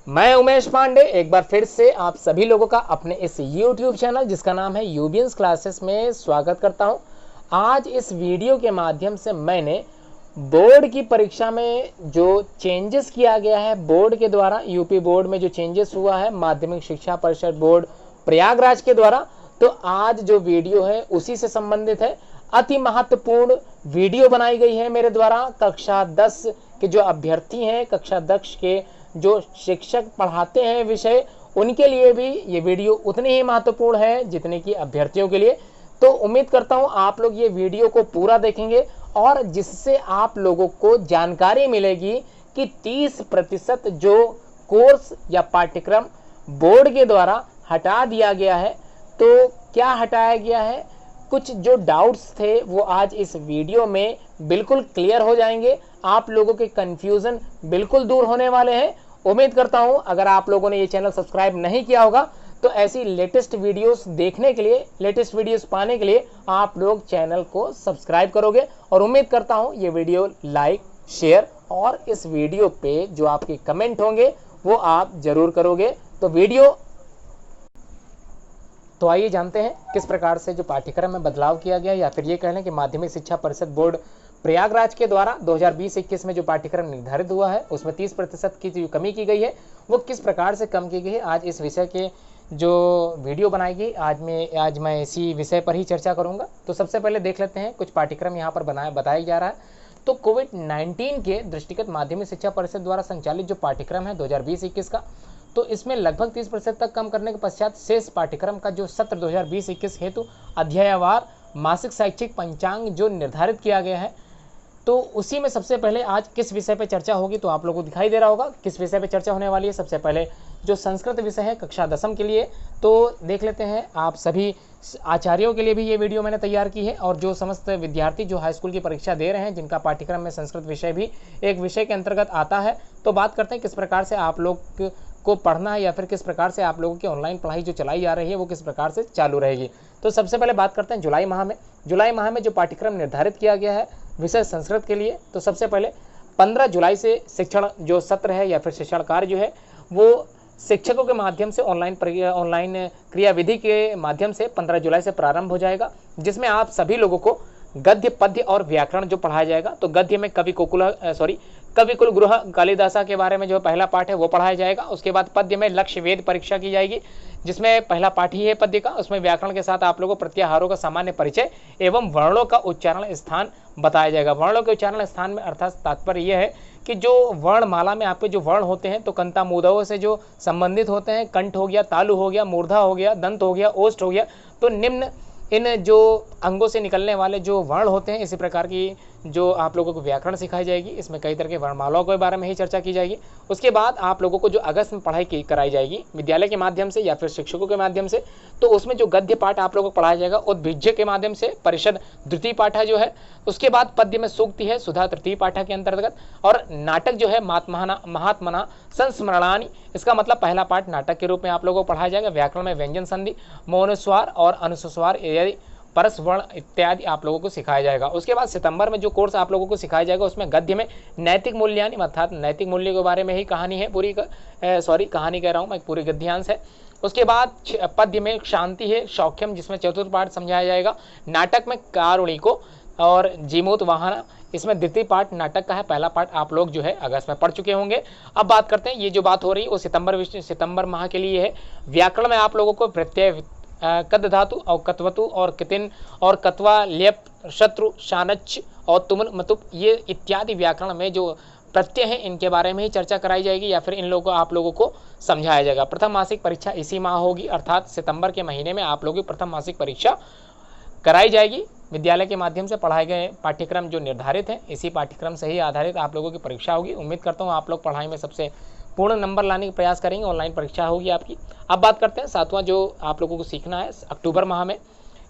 मैं उमेश पांडे एक बार फिर से आप सभी लोगों का अपने इस YouTube चैनल जिसका नाम है यूबियंस क्लासेस में स्वागत करता हूं। आज इस वीडियो के माध्यम से मैंने बोर्ड की परीक्षा में जो चेंजेस किया गया है बोर्ड के द्वारा, यूपी बोर्ड में जो चेंजेस हुआ है माध्यमिक शिक्षा परिषद बोर्ड प्रयागराज के द्वारा, तो आज जो वीडियो है उसी से संबंधित है। अति महत्वपूर्ण वीडियो बनाई गई है मेरे द्वारा। कक्षा 10 के जो अभ्यर्थी हैं, कक्षा 10 के जो शिक्षक पढ़ाते हैं विषय, उनके लिए भी ये वीडियो उतनी ही महत्वपूर्ण है जितने कि अभ्यर्थियों के लिए। तो उम्मीद करता हूं आप लोग ये वीडियो को पूरा देखेंगे और जिससे आप लोगों को जानकारी मिलेगी कि 30% जो कोर्स या पाठ्यक्रम बोर्ड के द्वारा हटा दिया गया है, तो क्या हटाया गया है, कुछ जो डाउट्स थे वो आज इस वीडियो में बिल्कुल क्लियर हो जाएंगे। आप लोगों के कंफ्यूजन बिल्कुल दूर होने वाले हैं। उम्मीद करता हूं अगर आप लोगों ने ये चैनल सब्सक्राइब नहीं किया होगा तो ऐसी लेटेस्ट वीडियोस देखने के लिए, लेटेस्ट वीडियोस पाने के लिए आप लोग चैनल को सब्सक्राइब करोगे। और उम्मीद करता हूं ये वीडियो लाइक, शेयर और इस वीडियो पे जो आपके कमेंट होंगे वो आप जरूर करोगे। तो आइए जानते हैं किस प्रकार से जो पाठ्यक्रम में बदलाव किया गया, या फिर ये कह लें कि माध्यमिक शिक्षा परिषद बोर्ड प्रयागराज के द्वारा 2020-21 में जो पाठ्यक्रम निर्धारित हुआ है उसमें 30% की जो कमी की गई है वो किस प्रकार से कम की गई है। आज इस विषय के जो वीडियो बनाई गई, आज मैं इसी विषय पर ही चर्चा करूंगा। तो सबसे पहले देख लेते हैं कुछ पाठ्यक्रम यहाँ पर बताया जा रहा है। तो कोविड-19 के दृष्टिगत माध्यमिक शिक्षा परिषद द्वारा संचालित जो पाठ्यक्रम है 2020-21 का, तो इसमें लगभग 30% तक कम करने के पश्चात शेष पाठ्यक्रम का जो सत्र 2020-21 हेतु अध्यायवार मासिक शैक्षिक पंचांग जो निर्धारित किया गया है, तो उसी में सबसे पहले आज किस विषय पर चर्चा होगी तो आप लोगों को दिखाई दे रहा होगा किस विषय पर चर्चा होने वाली है। सबसे पहले जो संस्कृत विषय है कक्षा 10 के लिए, तो देख लेते हैं। आप सभी आचार्यों के लिए भी ये वीडियो मैंने तैयार की है और जो समस्त विद्यार्थी जो हाई स्कूल की परीक्षा दे रहे हैं जिनका पाठ्यक्रम में संस्कृत विषय भी एक विषय के अंतर्गत आता है, तो बात करते हैं किस प्रकार से आप लोग को पढ़ना है या फिर किस प्रकार से आप लोगों की ऑनलाइन पढ़ाई जो चलाई जा रही है वो किस प्रकार से चालू रहेगी। तो सबसे पहले बात करते हैं जुलाई माह में जो पाठ्यक्रम निर्धारित किया गया है विषय संस्कृत के लिए, तो सबसे पहले 15 जुलाई से शिक्षण जो सत्र है या फिर शिक्षण कार्य जो है वो शिक्षकों के माध्यम से ऑनलाइन क्रियाविधि के माध्यम से 15 जुलाई से प्रारंभ हो जाएगा, जिसमें आप सभी लोगों को गद्य, पद्य और व्याकरण जो पढ़ाया जाएगा। तो गद्य में कवि कुल गुरु कालिदासा के बारे में जो पहला पाठ है वो पढ़ाया जाएगा। उसके बाद पद्य में लक्ष्य वेद परीक्षा की जाएगी, जिसमें पहला पाठ ही है पद्य का। उसमें व्याकरण के साथ आप लोगों को प्रत्याहारों का सामान्य परिचय एवं वर्णों का उच्चारण स्थान बताया जाएगा। वर्णों के उच्चारण स्थान में अर्थात तात्पर्य यह है कि जो वर्णमाला में आपके जो वर्ण होते हैं तो कंता मूदों से जो संबंधित होते हैं, कंठ हो गया, तालु हो गया, मूर्धा हो गया, दंत हो गया, ओष्ठ हो गया, तो निम्न इन जो अंगों से निकलने वाले जो वर्ण होते हैं, इसी प्रकार की जो आप लोगों को व्याकरण सिखाई जाएगी। इसमें कई तरह के वर्णमालाओं के बारे में ही चर्चा की जाएगी। उसके बाद आप लोगों को जो अगस्त में पढ़ाई कराई जाएगी विद्यालय के माध्यम से या फिर शिक्षकों के माध्यम से, तो उसमें जो गद्य पाठ आप लोगों को पढ़ाया जाएगा उद्भिज्य के माध्यम से, परिषद द्वितीय पाठा जो है। उसके बाद पद्य में सूक्ति है सुधा तृतीय पाठा के अंतर्गत, और नाटक जो है महात्मना संस्मरणानि, इसका मतलब पहला पाठ नाटक के रूप में आप लोगों को पढ़ाया जाएगा। व्याकरण में व्यंजन संधि, मौनुस्वार और अनुस्वार यदि परस वर्ण इत्यादि आप लोगों को सिखाया जाएगा। उसके बाद सितंबर में जो कोर्स आप लोगों को सिखाया जाएगा उसमें गद्य में नैतिक मूल्यानि अर्थात नैतिक मूल्य के बारे में ही कहानी है, कहानी कह रहा हूँ मैं, पूरी गद्यांश है। उसके बाद पद्य में शांति है, सौख्यम जिसमें चतुर्थ पाठ समझाया जाएगा। नाटक में कारुणिको और जीमूत वाहन, इसमें द्वितीय पाठ नाटक का है, पहला पाठ आप लोग जो है अगस्त में पढ़ चुके होंगे। अब बात करते हैं, ये जो बात हो रही है वो सितंबर माह के लिए है। व्याकरण में आप लोगों को प्रत्यय, कद धातु और कत्वतु और कितिन और कत्वा, लेप, शत्रु, शानच और तुमन, मतुप, ये इत्यादि व्याकरण में जो प्रत्यय हैं इनके बारे में ही चर्चा कराई जाएगी या फिर इन लोगों को आप लोगों को समझाया जाएगा। प्रथम मासिक परीक्षा इसी माह होगी, अर्थात सितंबर के महीने में आप लोगों की प्रथम मासिक परीक्षा कराई जाएगी। विद्यालय के माध्यम से पढ़ाए गए पाठ्यक्रम जो निर्धारित हैं इसी पाठ्यक्रम से ही आधारित आप लोगों की परीक्षा होगी। उम्मीद करता हूँ आप लोग पढ़ाई में सबसे पूर्ण नंबर लाने का प्रयास करेंगे। ऑनलाइन परीक्षा होगी आपकी। अब बात करते हैं सातवां जो आप लोगों को सीखना है अक्टूबर माह में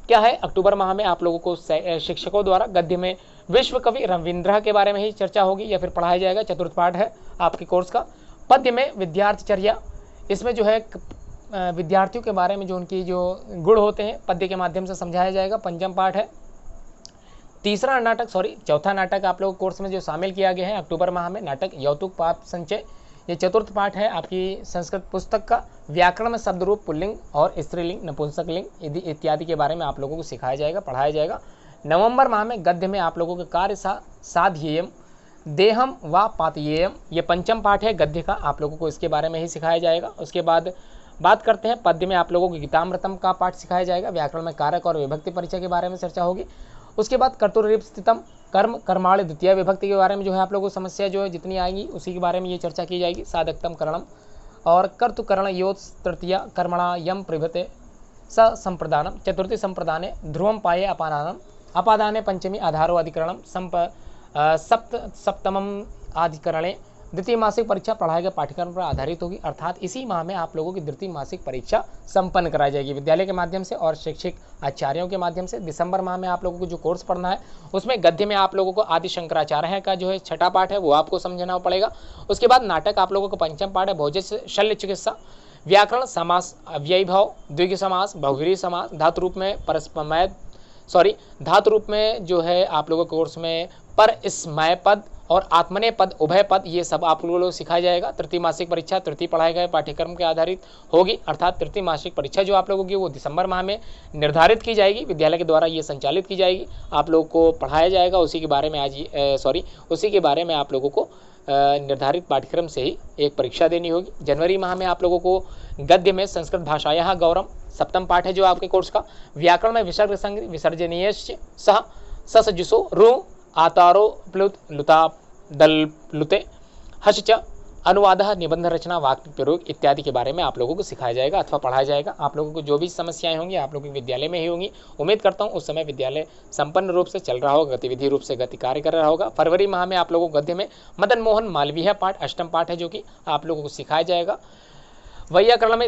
क्या है। अक्टूबर माह में आप लोगों को शिक्षकों द्वारा गद्य में विश्व कवि रविंद्र के बारे में ही चर्चा होगी या फिर पढ़ाया जाएगा, चतुर्थ पाठ है आपके कोर्स का। पद्य में विद्यार्थीचर्या, इसमें जो है विद्यार्थियों के बारे में जो उनकी जो गुण होते हैं पद्य के माध्यम से समझाया जाएगा, पंचम पाठ है। चौथा नाटक आप लोगों कोर्स में जो शामिल किया गया है अक्टूबर माह में, नाटक यौतुक पाप संचय, ये चतुर्थ पाठ है आपकी संस्कृत पुस्तक का। व्याकरण में शब्द रूप पुल्लिंग और स्त्रीलिंग, नपुंसकलिंग इत्यादि के बारे में आप लोगों को सिखाया जाएगा, पढ़ाया जाएगा। नवंबर माह में गद्य में आप लोगों के कार्य साध्येयम, देहम व पातयेयम, ये पंचम पाठ है गद्य का, आप लोगों को इसके बारे में ही सिखाया जाएगा। उसके बाद बात करते हैं पद्य में आप लोगों को गीतामृतम का पाठ सिखाया जाएगा। व्याकरण में कारक और विभक्ति परिचय के बारे में चर्चा होगी। उसके बाद कर्तुरीप स्थितम, कर्म कर्माणि द्वितीय विभक्ति के बारे में जो है आप लोगों को समस्या जो है जितनी आएगी उसी के बारे में ये चर्चा की जाएगी। साधकतम करणम और कर्तुकरण योत्स तृतीय कर्मणा यम प्रभृते स संप्रदानम, चतुर्थी संप्रदाने ध्रुवम पाये अपादानम, अपादाने पंचमी आधारो अधिकरणम, सप्तमम अधिकरणे द्वितीय मासिक परीक्षा पढ़ाए गए पाठ्यक्रम पर आधारित होगी। अर्थात इसी माह में आप लोगों की द्वितीय मासिक परीक्षा संपन्न कराई जाएगी विद्यालय के माध्यम से और शैक्षिक आचार्यों के माध्यम से। दिसंबर माह में आप लोगों को जो कोर्स पढ़ना है उसमें गद्य में आप लोगों को आदि शंकराचार्य का जो है छठा पाठ है वो आपको समझना पड़ेगा। उसके बाद नाटक आप लोगों को पंचम पाठ है भोज्य शल्य चिकित्सा। व्याकरण समास, अव्ययीभाव, द्विग समास, बहुव्रीहि समास, धातु रूप में धातु रूप में जो है आप लोगों के कोर्स में पर स्मय पद और आत्मनेय पद, उभय पद, ये सब आप लोगों को सिखाया जाएगा। तृतीय मासिक परीक्षा तृतीय पढ़ाए गए पाठ्यक्रम के आधारित होगी। अर्थात तृतीय मासिक परीक्षा जो आप लोगों की वो दिसंबर माह में निर्धारित की जाएगी, विद्यालय के द्वारा ये संचालित की जाएगी, आप लोगों को पढ़ाया जाएगा। उसी के बारे में उसी के बारे में आप लोगों को निर्धारित पाठ्यक्रम से ही एक परीक्षा देनी होगी। जनवरी माह में आप लोगों को गद्य में संस्कृत भाषायाः गौरव सप्तम पाठ है जो आपके कोर्स का। व्याकरण में विसर्ग संग विसर्जनीय सह ससजुसो रु आतारो प्लुत लुता दल लुते हश च अनुवाद, निबंध रचना, वाक्य प्रयोग इत्यादि के बारे में आप लोगों को सिखाया जाएगा अथवा पढ़ाया जाएगा। आप लोगों को जो भी समस्याएं होंगी आप लोगों के विद्यालय में ही होंगी। उम्मीद करता हूं उस समय विद्यालय संपन्न रूप से चल रहा होगा, गतिविधि रूप से गति कार्य कर रहा होगा। फरवरी माह में आप लोगों को गद्य में मदन मोहन मालवीय पाठ अष्टम पाठ है जो कि आप लोगों को सिखाया जाएगा। वैयाकरण में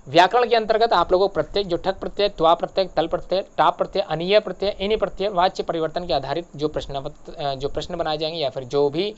व्याकरण के अंतर्गत आप लोगों को प्रत्यय जो ठक प्रत्यय, त्वा प्रत्यय, तल प्रत्यय, टाप प्रत्यय, अनीय प्रत्यय, इन्हीं प्रत्यय, वाच्य परिवर्तन के आधारित जो प्रश्न बनाए जाएंगे या फिर जो भी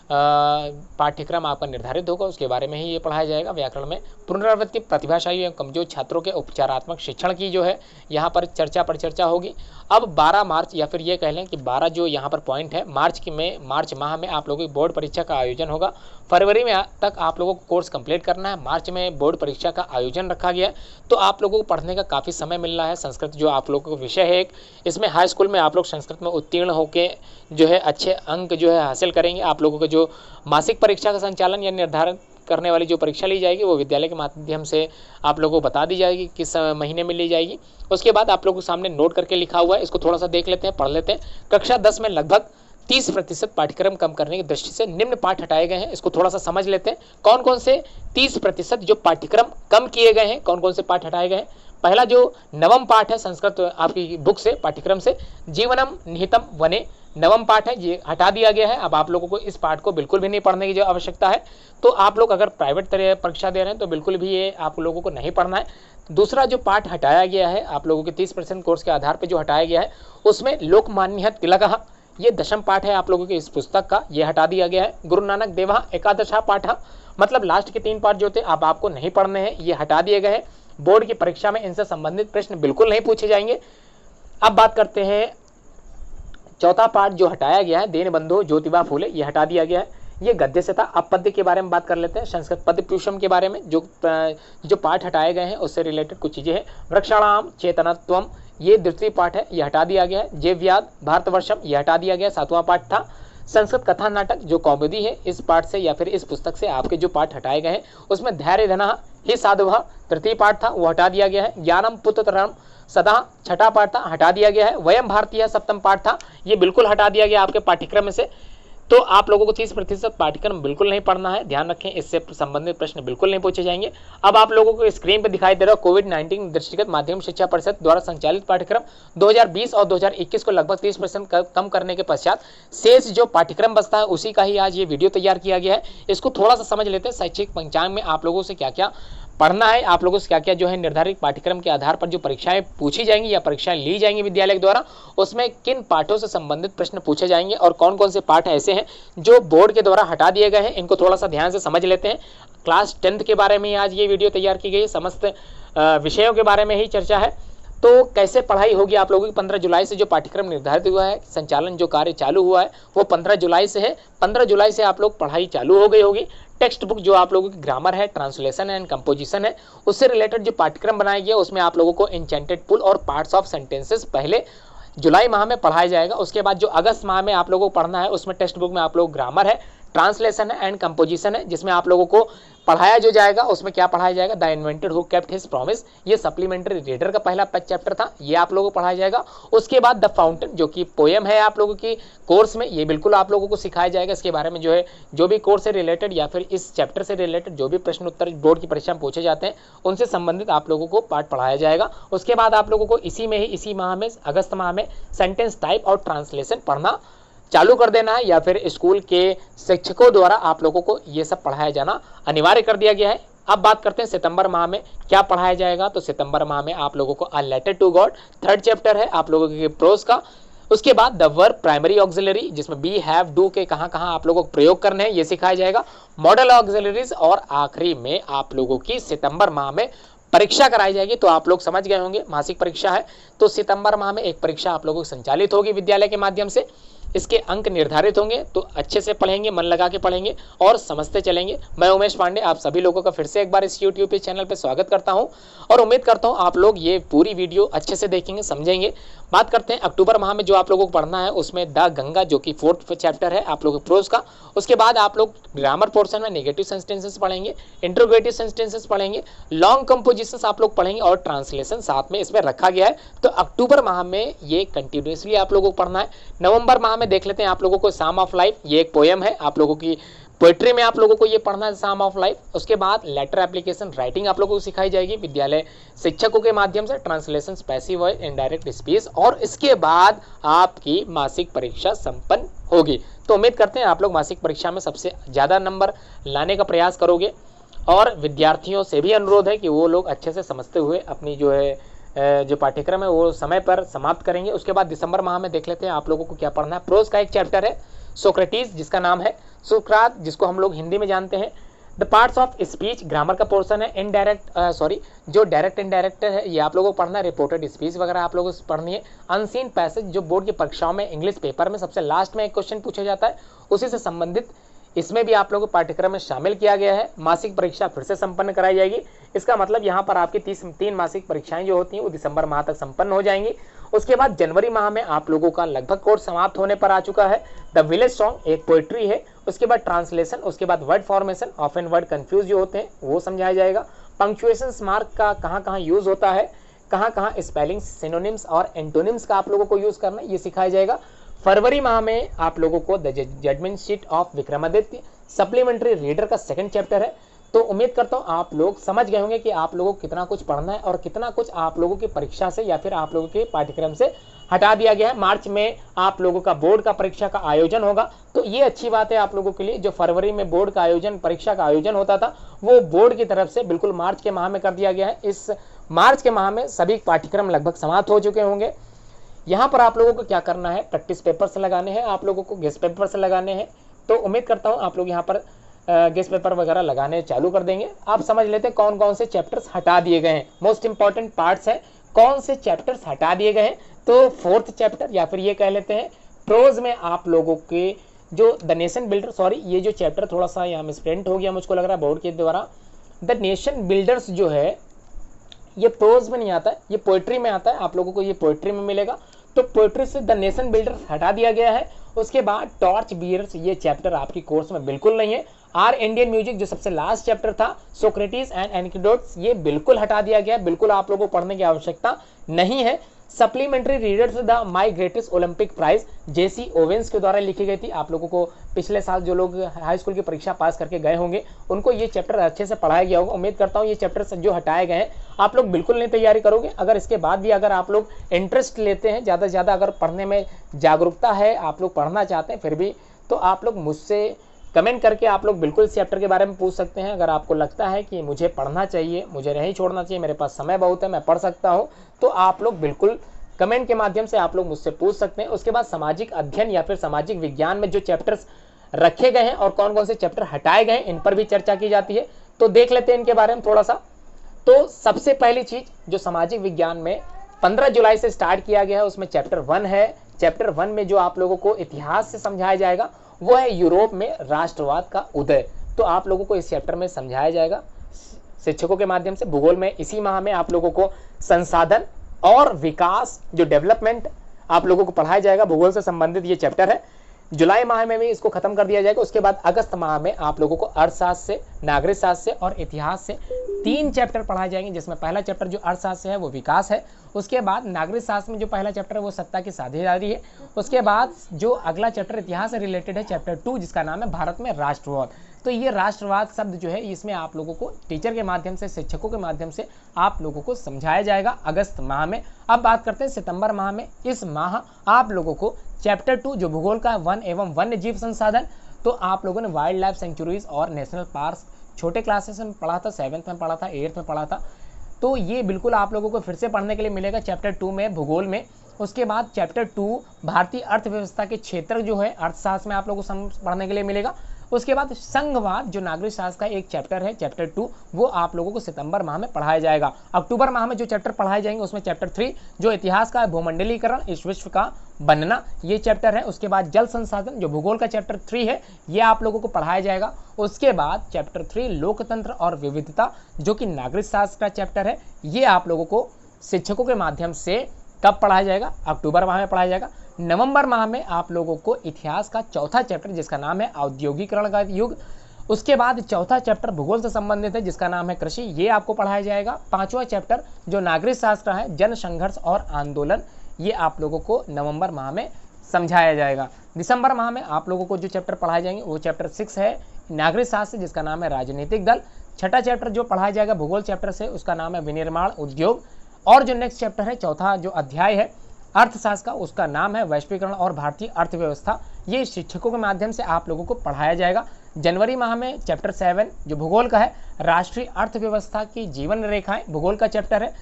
पाठ्यक्रम आपका निर्धारित होगा उसके बारे में ही ये पढ़ाया जाएगा। व्याकरण में पुनरावृत्ति, प्रतिभाशाली एवं कमजोर छात्रों के उपचारात्मक शिक्षण की जो है यहाँ पर चर्चा होगी। अब 12 मार्च या फिर ये कह लें कि 12 जो यहाँ पर पॉइंट है, मार्च माह में आप लोगों की बोर्ड परीक्षा का आयोजन होगा। फरवरी में तक आप लोगों को कोर्स कंप्लीट करना है, मार्च में बोर्ड परीक्षा का आयोजन रखा गया है, तो आप लोगों को पढ़ने का काफ़ी समय मिल रहा है। संस्कृत जो आप लोगों का विषय है, इसमें हाई स्कूल में आप लोग संस्कृत में उत्तीर्ण होकर जो है अच्छे अंक जो है हासिल करेंगे। आप लोगों को जो मासिक परीक्षा का संचालन या निर्धारण करने वाली जो परीक्षा ली जाएगी वो विद्यालय के माध्यम से आप लोगों को बता दी जाएगी किस महीने में ली जाएगी। उसके बाद आप लोगों के सामने नोट करके लिखा हुआ है, इसको थोड़ा सा देख लेते हैं, पढ़ लेते हैं। कक्षा 10 में लगभग 30% पाठ्यक्रम कम करने की दृष्टि से निम्न पाठ हटाए गए हैं। इसको थोड़ा सा समझ लेते हैं, कौन कौन से 30% जो पाठ्यक्रम कम किए गए हैं, कौन कौन से पाठ हटाए गए हैं। पहला जो नवम पाठ है संस्कृत आपकी बुक से पाठ्यक्रम से, जीवनम निहितम वने, नवम पाठ है, ये हटा दिया गया है। अब आप लोगों को इस पाठ को बिल्कुल भी नहीं पढ़ने की जो आवश्यकता है, तो आप लोग अगर प्राइवेट तरह परीक्षा दे रहे हैं तो बिल्कुल भी ये आप लोगों को नहीं पढ़ना है। दूसरा जो पाठ हटाया गया है आप लोगों के 30% कोर्स के आधार पर जो हटाया गया है उसमें लोकमान्य तिलकः, ये दशम पाठ है आप लोगों की इस पुस्तक का, ये हटा दिया गया है। गुरु नानक देवः एकादशा पाठ, मतलब लास्ट के 3 पाठ जो थे अब आपको नहीं पढ़ने हैं, ये हटा दिए गए हैं। बोर्ड की परीक्षा में इनसे संबंधित प्रश्न बिल्कुल नहीं पूछे जाएंगे। अब बात करते हैं चौथा पाठ जो हटाया गया है, दीन बंधु ज्योतिबा फूले, ये हटा दिया गया है, ये गद्य से था। अब पद्य के बारे में बात कर लेते हैं, संस्कृत पद्य पीयूषम के बारे में जो पाठ हटाए गए हैं उससे रिलेटेड कुछ चीजें हैं। वृक्षाणाम चेतनत्वम, ये द्वितीय पाठ है, ये हटा दिया गया है। जेव्याद भारतवर्षम, ये हटा दिया गया, 7वां पाठ था। संस्कृत कथा नाटक जो कॉमेडी है, इस पाठ से या फिर इस पुस्तक से आपके जो पाठ हटाए गए हैं उसमें धैर्य धना ही साधुः तृतीय पाठ था, वो हटा दिया गया है। ज्ञानम पुत्रतरम सदा छठा पाठ था, हटा दिया गया है। वयम भारतीय सप्तम पाठ था, ये बिल्कुल हटा दिया गया आपके पाठ्यक्रम से। तो आप लोगों को 30% पाठ्यक्रम बिल्कुल नहीं पढ़ना है, ध्यान रखें, इससे संबंधित प्रश्न बिल्कुल नहीं पूछे जाएंगे। अब आप लोगों को स्क्रीन पर दिखाई दे रहा है कोविड-19 दृष्टिगत माध्यमिक शिक्षा परिषद द्वारा संचालित पाठ्यक्रम 2020 और 2021 को लगभग 30% कम करने के पश्चात शेष जो पाठ्यक्रम बचता है उसी का ही आज ये वीडियो तैयार किया गया है। इसको थोड़ा सा समझ लेते हैं। शैक्षिक पंचांग में आप लोगों से क्या क्या पढ़ना है, आप लोगों से क्या क्या जो है निर्धारित पाठ्यक्रम के आधार पर जो परीक्षाएं पूछी जाएंगी या परीक्षाएं ली जाएंगी विद्यालय के द्वारा, उसमें किन पाठों से संबंधित प्रश्न पूछे जाएंगे और कौन कौन से पाठ ऐसे हैं जो बोर्ड के द्वारा हटा दिए गए हैं, इनको थोड़ा सा ध्यान से समझ लेते हैं। क्लास 10th के बारे में आज ये वीडियो तैयार की गई है, समस्त विषयों के बारे में ही चर्चा है। तो कैसे पढ़ाई होगी आप लोगों की? 15 जुलाई से जो पाठ्यक्रम निर्धारित हुआ है, संचालन जो कार्य चालू हुआ है वो 15 जुलाई से है। 15 जुलाई से आप लोग पढ़ाई चालू हो गई होगी। टेक्स्ट बुक जो आप लोगों की ग्रामर है, ट्रांसलेशन एंड कंपोजिशन है, उससे रिलेटेड जो पाठ्यक्रम बनाया गया उसमें आप लोगों को एन्चेंटेड पुल और पार्ट्स ऑफ सेंटेंसेस पहले जुलाई माह में पढ़ाया जाएगा। उसके बाद जो अगस्त माह में आप लोगों को पढ़ना है उसमें टेक्स्ट बुक में आप लोग ग्रामर है, ट्रांसलेशन है एंड कंपोजिशन है, जिसमें आप लोगों को पढ़ाया जो जाएगा उसमें क्या पढ़ाया जाएगा? The invented who kept his promise, ये सप्लीमेंट्री रीडर का पहला चैप्टर था, ये आप लोगों को पढ़ाया जाएगा। उसके बाद द फाउंटेन जो कि पोएम है आप लोगों की कोर्स में, ये बिल्कुल आप लोगों को सिखाया जाएगा। इसके बारे में जो है जो भी कोर्स से रिलेटेड या फिर इस चैप्टर से रिलेटेड जो भी प्रश्न उत्तर बोर्ड की परीक्षा में पूछे जाते हैं उनसे संबंधित आप लोगों को पाठ पढ़ाया जाएगा। उसके बाद आप लोगों को इसी माह में अगस्त माह में सेंटेंस टाइप और ट्रांसलेशन पढ़ना चालू कर देना है, या फिर स्कूल के शिक्षकों द्वारा आप लोगों को ये सब पढ़ाया जाना अनिवार्य कर दिया गया है। अब बात करते हैं सितंबर माह में क्या पढ़ाया जाएगा। तो सितंबर माह में आप लोगों को a letter to God 3rd chapter है आप लोगों के प्रोज का। उसके बाद द वर्ब प्राइमरी ऑक्सिलरी जिसमें बी हैव डू के कहाँ आप लोगों को प्रयोग करने हैं ये सिखाया जाएगा। मॉडल ऑक्सिलरीज और आखिरी में आप लोगों की सितंबर माह में परीक्षा कराई जाएगी। तो आप लोग समझ गए होंगे मासिक परीक्षा है, तो सितंबर माह में एक परीक्षा आप लोगों को संचालित होगी विद्यालय के माध्यम से। इसके अंक निर्धारित होंगे, तो अच्छे से पढ़ेंगे, मन लगा के पढ़ेंगे और समझते चलेंगे। मैं उमेश पांडे आप सभी लोगों का फिर से एक बार इस यूट्यूब चैनल पर स्वागत करता हूं और उम्मीद करता हूं आप लोग ये पूरी वीडियो अच्छे से देखेंगे, समझेंगे। बात करते हैं अक्टूबर माह में जो आप लोगों को पढ़ना है उसमें द गंगा जो कि 4th चैप्टर है आप लोगों के प्रोज का। उसके बाद आप लोग ग्रामर पोर्शन में नेगेटिव सेंटेंसेस पढ़ेंगे, इंट्रोगेटिव सेंटेंसेस पढ़ेंगे, लॉन्ग कंपोजिशंस आप लोग पढ़ेंगे और ट्रांसलेशन साथ में इसमें रखा गया है। तो अक्टूबर माह में ये कंटिन्यूसली आप लोगों को पढ़ना है। नवंबर माह में देख लेते हैं आप लोगों को साम ऑफ लाइफ, ये एक पोएम है आप लोगों की पोएट्री में आप लोगों को ये पढ़ना है साम ऑफ लाइफ। उसके बाद लेटर एप्लीकेशन राइटिंग आप लोगों को सिखाई जाएगी विद्यालय शिक्षकों के माध्यम से, translation passive voice indirect speech, और इसके बाद आपकी मासिक परीक्षा संपन्न होगी। तो उम्मीद करते हैं आप लोग मासिक परीक्षा में सबसे ज़्यादा नंबर लाने का प्रयास करोगे और विद्यार्थियों से भी अनुरोध है कि वो लोग अच्छे से समझते हुए अपनी जो है जो पाठ्यक्रम है वो समय पर समाप्त करेंगे। उसके बाद दिसंबर माह में देख लेते हैं आप लोगों को क्या पढ़ना है। प्रोज का एक चैप्टर है सोक्रेटिस जिसका नाम है सुकरात, जिसको हम लोग हिंदी में जानते हैं। The parts of speech grammar का पोर्शन है। जो डायरेक्ट इनडायरेक्ट है ये आप लोगों को पढ़ना है। रिपोर्टेड स्पीच वगैरह आप लोगों को पढ़नी है। अनसीन पैसेज जो बोर्ड की परीक्षाओं में इंग्लिश पेपर में सबसे लास्ट में एक क्वेश्चन पूछा जाता है, उसी से संबंधित इसमें भी आप लोगों को पाठ्यक्रम में शामिल किया गया है। मासिक परीक्षा फिर से संपन्न कराई जाएगी। इसका मतलब यहाँ पर आपकी 3 मासिक परीक्षाएं जो होती हैं वो दिसंबर माह तक संपन्न हो जाएंगी। उसके बाद जनवरी माह में आप लोगों का लगभग कोर्स समाप्त होने पर आ चुका है। द विलेज सॉन्ग एक पोएट्री है। उसके बाद ट्रांसलेशन, उसके बाद word formation, of and word confuse जो होते हैं वो समझाया जाएगा। पंक्चुएशन मार्क का कहाँ यूज होता है, कहाँ स्पेलिंग्स, सिनोनिम्स और एंटोनिम्स का आप लोगों को यूज करना है ये सिखाया जाएगा। फरवरी माह में आप लोगों को the judgement sheet of Vikramaditya supplementary reader का 2nd चैप्टर है। तो उम्मीद करता हूँ आप लोग समझ गए होंगे कि आप लोगों को कितना कुछ पढ़ना है और कितना कुछ आप लोगों की परीक्षा से या फिर आप लोगों के पाठ्यक्रम से हटा दिया गया है। मार्च में आप लोगों का बोर्ड का परीक्षा का आयोजन होगा, तो ये अच्छी बात है आप लोगों के लिए। जो फरवरी में बोर्ड का आयोजन परीक्षा का आयोजन होता था वो बोर्ड की तरफ से बिल्कुल मार्च के माह में कर दिया गया है। इस मार्च के माह में सभी पाठ्यक्रम लगभग समाप्त हो चुके होंगे। यहाँ पर आप लोगों को क्या करना है, प्रैक्टिस पेपर से लगाने हैं, आप लोगों को गेस्ट पेपर से लगाने हैं। तो उम्मीद करता हूँ आप लोग यहाँ पर गेस्ट पेपर वगैरह लगाने चालू कर देंगे। आप समझ लेते हैं कौन कौन से चैप्टर्स हटा दिए गए हैं, मोस्ट इंपॉर्टेंट पार्ट्स हैं, कौन से चैप्टर्स हटा दिए गए हैं। तो 4th चैप्टर या फिर ये कह लेते हैं प्रोज में आप लोगों के जो द नेशन बिल्डर, ये जो चैप्टर थोड़ा सा यहाँ मिसप्रिंट हो गया मुझको लग रहा है बोर्ड के द्वारा। द नेशन बिल्डर्स जो है ये प्रोज में नहीं आता है, ये पोएट्री में आता है, आप लोगों को ये पोएट्री में मिलेगा। तो पोएट्री से द नेशन बिल्डर्स हटा दिया गया है। उसके बाद टॉर्च बियर्स ये चैप्टर आपकी कोर्स में बिल्कुल नहीं है। आर इंडियन म्यूजिक जो सबसे लास्ट चैप्टर था सोक्रेटिस एंड एनेक्डोट्स ये बिल्कुल हटा दिया गया, बिल्कुल आप लोगों को पढ़ने की आवश्यकता नहीं है। Supplementary readers the my greatest Olympic prize Jesse Owens के द्वारा लिखी गई थी। आप लोगों को पिछले साल जो लोग हाई स्कूल की परीक्षा पास करके गए होंगे उनको ये चैप्टर अच्छे से पढ़ाया गया होगा। उम्मीद करता हूँ ये चैप्टर जो हटाए गए हैं आप लोग बिल्कुल नहीं तैयारी करोगे। अगर इसके बाद भी अगर आप लोग इंटरेस्ट लेते हैं, ज़्यादा से ज़्यादा अगर पढ़ने में जागरूकता है, आप लोग पढ़ना चाहते हैं फिर भी, तो आप लोग मुझसे कमेंट करके आप लोग बिल्कुल इस चैप्टर के बारे में पूछ सकते हैं। अगर आपको लगता है कि मुझे पढ़ना चाहिए, मुझे नहीं छोड़ना चाहिए, मेरे पास समय बहुत है, मैं पढ़ सकता हूँ, तो आप लोग बिल्कुल कमेंट के माध्यम से आप लोग मुझसे पूछ सकते हैं। उसके बाद सामाजिक अध्ययन या फिर सामाजिक विज्ञान में जो चैप्टर्स रखे गए हैं और कौन कौन से चैप्टर हटाए गए हैं इन पर भी चर्चा की जाती है। तो देख लेते हैं इनके बारे में थोड़ा सा। तो सबसे पहली चीज जो सामाजिक विज्ञान में 15 जुलाई से स्टार्ट किया गया है। उसमें चैप्टर 1 है। चैप्टर 1 में जो आप लोगों को इतिहास से समझाया जाएगा वो है यूरोप में राष्ट्रवाद का उदय। तो आप लोगों को इस चैप्टर में समझाया जाएगा शिक्षकों के माध्यम से। भूगोल में इसी माह में आप लोगों को संसाधन और विकास, जो डेवलपमेंट आप लोगों को पढ़ाया जाएगा, भूगोल से संबंधित ये चैप्टर है। जुलाई माह में भी इसको खत्म कर दिया जाएगा। उसके बाद अगस्त माह में आप लोगों को अर्थशास्त्र से, नागरिक शास्त्र से और इतिहास से 3 चैप्टर पढ़ाए जाएंगे, जिसमें पहला चैप्टर जो अर्थशास्त्र से है वो विकास है। उसके बाद नागरिक शास्त्र में जो पहला चैप्टर है वो सत्ता की साझेदारी है। उसके बाद जो अगला चैप्टर इतिहास से रिलेटेड है, चैप्टर 2, जिसका नाम है भारत में राष्ट्रवाद। तो ये राष्ट्रवाद शब्द जो है इसमें आप लोगों को टीचर के माध्यम से, शिक्षकों के माध्यम से आप लोगों को समझाया जाएगा अगस्त माह में। अब बात करते हैं सितंबर माह में। इस माह आप लोगों को चैप्टर 2 जो भूगोल का वन एवं वन्य जीव संसाधन, तो आप लोगों ने वाइल्ड लाइफ सेंचुरीज और नेशनल पार्क छोटे क्लासेस में पढ़ा था, 7th में पढ़ा था, 8th में पढ़ा था। तो ये बिल्कुल आप लोगों को फिर से पढ़ने के लिए मिलेगा चैप्टर 2 में भूगोल में। उसके बाद चैप्टर 2 भारतीय अर्थव्यवस्था के क्षेत्र जो है अर्थशास्त्र में आप लोगों को पढ़ने के लिए मिलेगा। उसके बाद संघवाद जो नागरिक शास्त्र का एक चैप्टर है, चैप्टर 2, वो आप लोगों को सितंबर माह में पढ़ाया जाएगा। अक्टूबर माह में जो चैप्टर पढ़ाए जाएंगे उसमें चैप्टर 3 जो इतिहास का भूमंडलीकरण, इस विश्व का बनना, ये चैप्टर है। उसके बाद जल संसाधन जो भूगोल का चैप्टर 3 है, ये आप लोगों को पढ़ाया जाएगा। उसके बाद चैप्टर 3 लोकतंत्र और विविधता जो कि नागरिक शास्त्र का चैप्टर है, ये आप लोगों को शिक्षकों के माध्यम से कब पढ़ाया जाएगा? अक्टूबर माह में पढ़ाया जाएगा। नवंबर माह में आप लोगों को इतिहास का चौथा चैप्टर जिसका नाम है औद्योगिकरण का युग, उसके बाद चौथा चैप्टर भूगोल से संबंधित है जिसका नाम है कृषि, ये आपको पढ़ाया जाएगा। 5वां चैप्टर जो नागरिक शास्त्र है, जन संघर्ष और आंदोलन, ये आप लोगों को नवंबर माह में समझाया जाएगा। दिसंबर माह में आप लोगों को जो चैप्टर पढ़ाए जाएंगे वो चैप्टर 6 है नागरिक शास्त्र जिसका नाम है राजनीतिक दल। छठा चैप्टर जो पढ़ाया जाएगा भूगोल चैप्टर से उसका नाम है विनिर्माण उद्योग। और जो नेक्स्ट चैप्टर है, चौथा जो अध्याय है अर्थशास्त्र का, उसका नाम है वैश्वीकरण और भारतीय अर्थव्यवस्था। ये शिक्षकों के माध्यम से आप लोगों को पढ़ाया जाएगा। जनवरी माह में चैप्टर 7 जो भूगोल का है राष्ट्रीय अर्थव्यवस्था की जीवन रेखाएं, भूगोल का चैप्टर है।